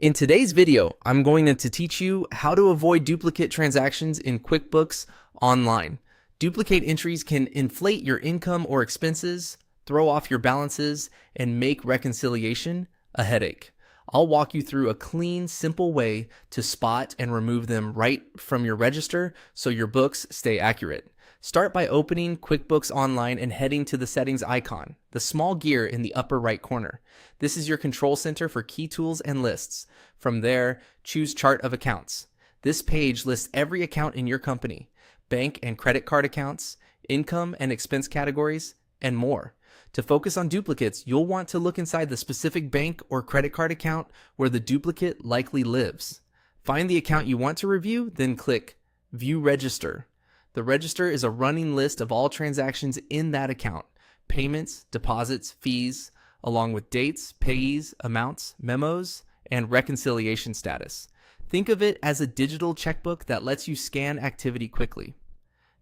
In today's video, I'm going to teach you how to avoid duplicate transactions in QuickBooks Online. Duplicate entries can inflate your income or expenses, throw off your balances, and make reconciliation a headache. I'll walk you through a clean, simple way to spot and remove them right from your register so your books stay accurate. Start by opening QuickBooks Online and heading to the settings icon, the small gear in the upper right corner. This is your control center for key tools and lists. From there, choose Chart of Accounts. This page lists every account in your company, bank and credit card accounts, income and expense categories, and more. To focus on duplicates, you'll want to look inside the specific bank or credit card account where the duplicate likely lives. Find the account you want to review, then click View Register. The register is a running list of all transactions in that account, payments, deposits, fees, along with dates, payees, amounts, memos, and reconciliation status. Think of it as a digital checkbook that lets you scan activity quickly.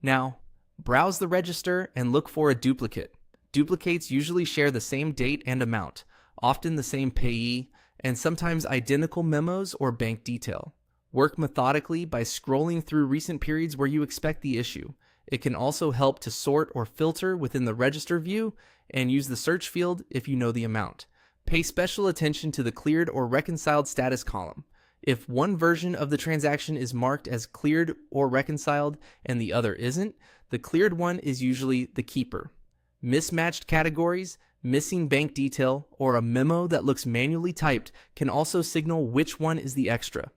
Now, browse the register and look for a duplicate. Duplicates usually share the same date and amount, often the same payee, and sometimes identical memos or bank detail. Work methodically by scrolling through recent periods where you expect the issue. It can also help to sort or filter within the register view and use the search field if you know the amount. Pay special attention to the cleared or reconciled status column. If one version of the transaction is marked as cleared or reconciled and the other isn't, the cleared one is usually the keeper. Mismatched categories, missing bank detail, or a memo that looks manually typed can also signal which one is the extra.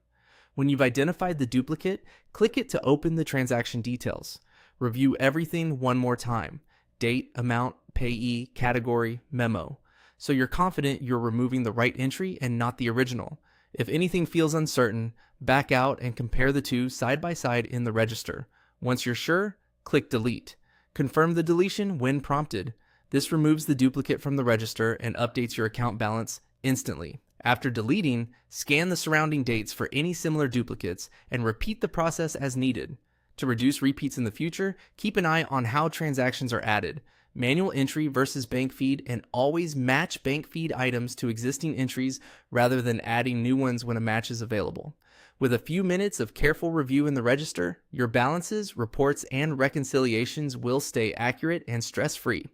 When you've identified the duplicate, click it to open the transaction details. Review everything one more time: date, amount, payee, category, memo, so you're confident you're removing the right entry and not the original. If anything feels uncertain, back out and compare the two side by side in the register. Once you're sure, click Delete. Confirm the deletion when prompted. This removes the duplicate from the register and updates your account balance instantly. After deleting, scan the surrounding dates for any similar duplicates and repeat the process as needed. To reduce repeats in the future, keep an eye on how transactions are added. Manual entry versus bank feed, and always match bank feed items to existing entries rather than adding new ones when a match is available. With a few minutes of careful review in the register, your balances, reports, and reconciliations will stay accurate and stress-free.